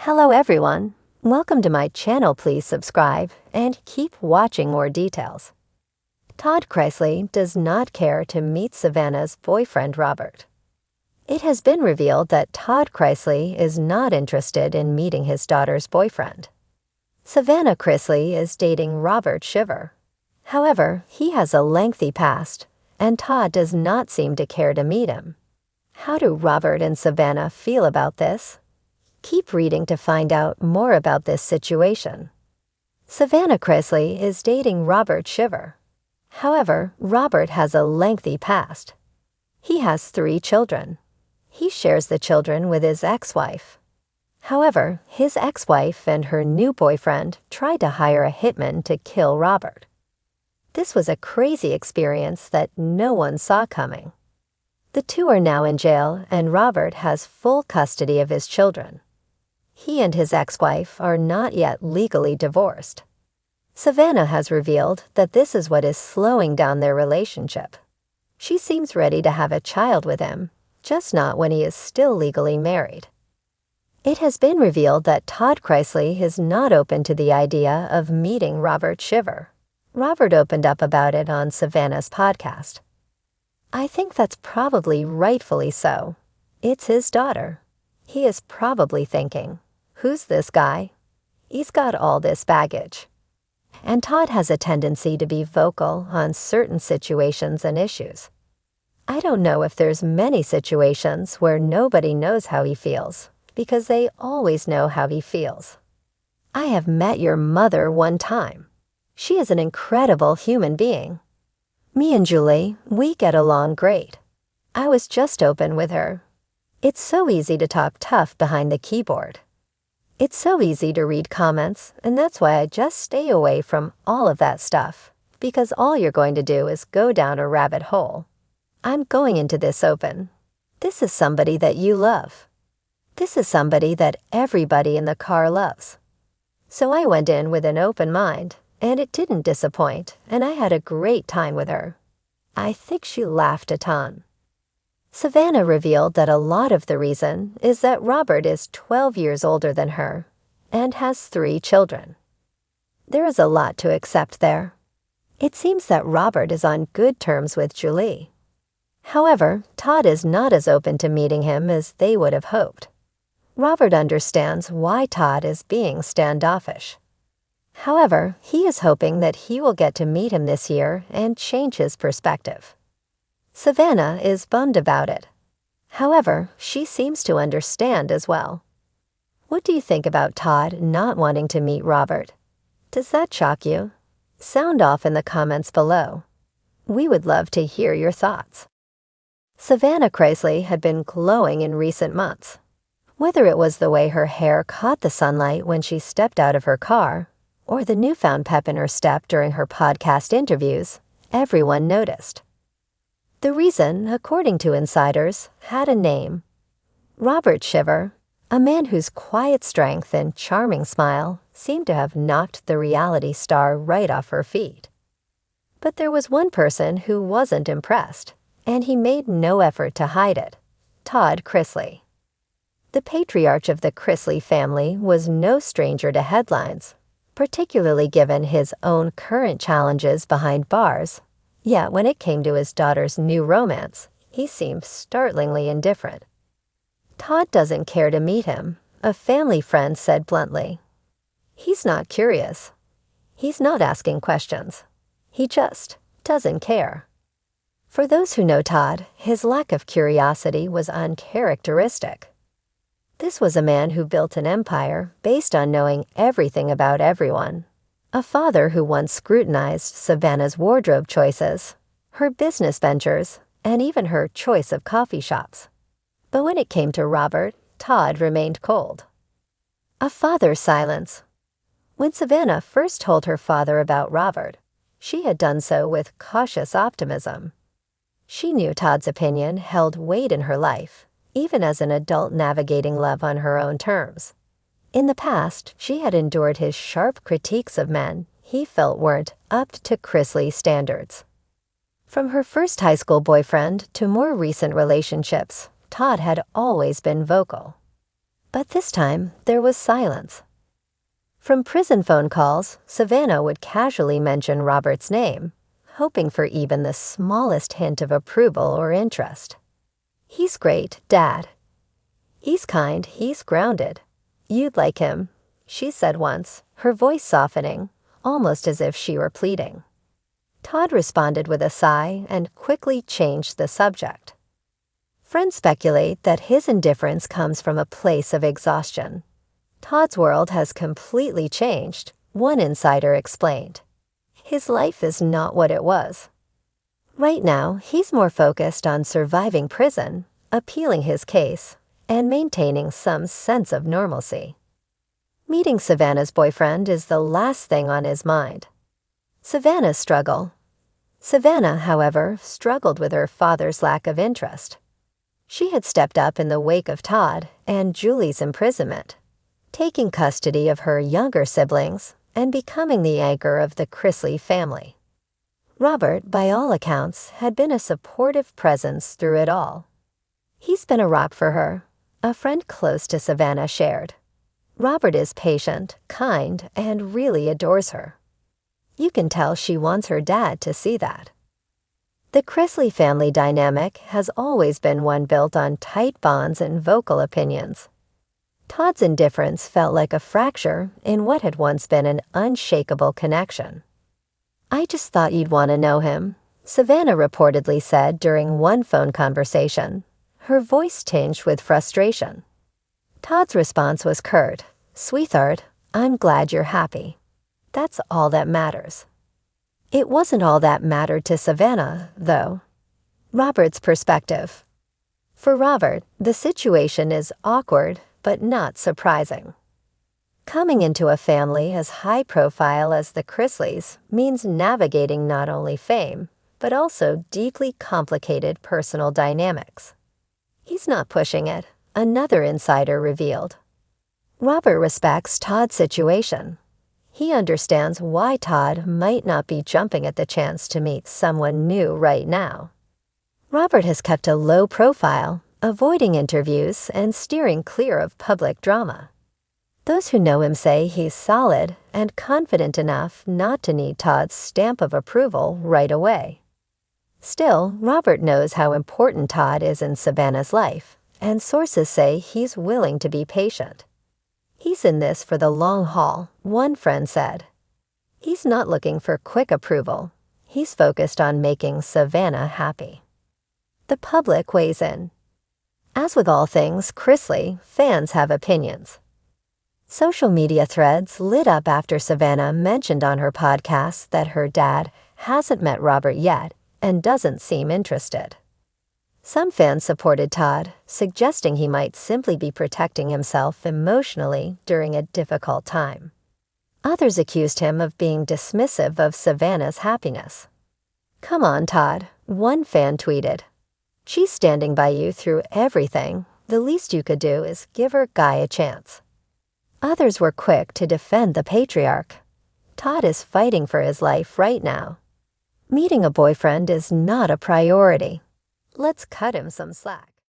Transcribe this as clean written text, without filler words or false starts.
Hello everyone. Welcome to my channel. Please subscribe and keep watching more details. Todd Chrisley does not care to meet Savannah's boyfriend Robert. It has been revealed that Todd Chrisley is not interested in meeting his daughter's boyfriend. Savannah Chrisley is dating Robert Shiver. However, he has a lengthy past, and Todd does not seem to care to meet him. How do Robert and Savannah feel about this? Keep reading to find out more about this situation. Savannah Chrisley is dating Robert Shiver. However, Robert has a lengthy past. He has 3 children. He shares the children with his ex-wife. However, his ex-wife and her new boyfriend tried to hire a hitman to kill Robert. This was a crazy experience that no one saw coming. The two are now in jail, and Robert has full custody of his children. He and his ex-wife are not yet legally divorced. Savannah has revealed that this is what is slowing down their relationship. She seems ready to have a child with him, just not when he is still legally married. It has been revealed that Todd Chrisley is not open to the idea of meeting Robert Shiver. Robert opened up about it on Savannah's podcast. I think that's probably rightfully so. It's his daughter. He is probably thinking, who's this guy? He's got all this baggage. And Todd has a tendency to be vocal on certain situations and issues. I don't know if there's many situations where nobody knows how he feels, because they always know how he feels. I have met your mother one time. She is an incredible human being. Me and Julie, we get along great. I was just open with her. It's so easy to talk tough behind the keyboard. It's so easy to read comments, and that's why I just stay away from all of that stuff, because all you're going to do is go down a rabbit hole. I'm going into this open. This is somebody that you love. This is somebody that everybody in the car loves. So I went in with an open mind, and it didn't disappoint, and I had a great time with her. I think she laughed a ton. Savannah revealed that a lot of the reason is that Robert is 12 years older than her and has 3 children. There is a lot to accept there. It seems that Robert is on good terms with Julie. However, Todd is not as open to meeting him as they would have hoped. Robert understands why Todd is being standoffish. However, he is hoping that he will get to meet him this year and change his perspective. Savannah is bummed about it. However, she seems to understand as well. What do you think about Todd not wanting to meet Robert? Does that shock you? Sound off in the comments below. We would love to hear your thoughts. Savannah Chrisley had been glowing in recent months. Whether it was the way her hair caught the sunlight when she stepped out of her car, or the newfound pep in her step during her podcast interviews, everyone noticed. The reason, according to insiders, had a name. Robert Shiver, a man whose quiet strength and charming smile seemed to have knocked the reality star right off her feet. But there was one person who wasn't impressed, and he made no effort to hide it: Todd Chrisley. The patriarch of the Chrisley family was no stranger to headlines, particularly given his own current challenges behind bars. Yet when it came to his daughter's new romance, he seemed startlingly indifferent. Todd doesn't care to meet him, a family friend said bluntly. He's not curious. He's not asking questions. He just doesn't care. For those who know Todd, his lack of curiosity was uncharacteristic. This was a man who built an empire based on knowing everything about everyone. A father who once scrutinized Savannah's wardrobe choices, her business ventures, and even her choice of coffee shops. But when it came to Robert, Todd remained cold. A father's silence. When Savannah first told her father about Robert, she had done so with cautious optimism. She knew Todd's opinion held weight in her life, even as an adult navigating love on her own terms. In the past, she had endured his sharp critiques of men he felt weren't up to Chrisley standards. From her first high school boyfriend to more recent relationships, Todd had always been vocal. But this time, there was silence. From prison phone calls, Savannah would casually mention Robert's name, hoping for even the smallest hint of approval or interest. "He's great, Dad. He's kind, he's grounded. You'd like him," she said once, her voice softening, almost as if she were pleading. Todd responded with a sigh and quickly changed the subject. Friends speculate that his indifference comes from a place of exhaustion. "Todd's world has completely changed," one insider explained. "His life is not what it was. Right now, he's more focused on surviving prison, appealing his case, and maintaining some sense of normalcy." Meeting Savannah's boyfriend is the last thing on his mind. Savannah's struggle. Savannah, however, struggled with her father's lack of interest. She had stepped up in the wake of Todd and Julie's imprisonment, taking custody of her younger siblings and becoming the anchor of the Chrisley family. Robert, by all accounts, had been a supportive presence through it all. "He's been a rock for her," a friend close to Savannah shared. "Robert is patient, kind, and really adores her. You can tell she wants her dad to see that." The Chrisley family dynamic has always been one built on tight bonds and vocal opinions. Todd's indifference felt like a fracture in what had once been an unshakable connection. "I just thought you'd want to know him," Savannah reportedly said during one phone conversation, her voice tinged with frustration. Todd's response was curt, "Sweetheart, I'm glad you're happy. That's all that matters." It wasn't all that mattered to Savannah, though. Robert's perspective. For Robert, the situation is awkward but not surprising. Coming into a family as high profile as the Chrisleys means navigating not only fame, but also deeply complicated personal dynamics. He's not pushing it, another insider revealed. Robert respects Todd's situation. He understands why Todd might not be jumping at the chance to meet someone new right now. Robert has kept a low profile, avoiding interviews and steering clear of public drama. Those who know him say he's solid and confident enough not to need Todd's stamp of approval right away. Still, Robert knows how important Todd is in Savannah's life, and sources say he's willing to be patient. "He's in this for the long haul," one friend said. "He's not looking for quick approval. He's focused on making Savannah happy." The public weighs in. As with all things Chrisley, fans have opinions. Social media threads lit up after Savannah mentioned on her podcast that her dad hasn't met Robert yet and doesn't seem interested. Some fans supported Todd, suggesting he might simply be protecting himself emotionally during a difficult time. Others accused him of being dismissive of Savannah's happiness. "Come on, Todd," one fan tweeted. "She's standing by you through everything. The least you could do is give her guy a chance." Others were quick to defend the patriarch. Todd is fighting for his life right now. Meeting a boyfriend is not a priority. Let's cut him some slack.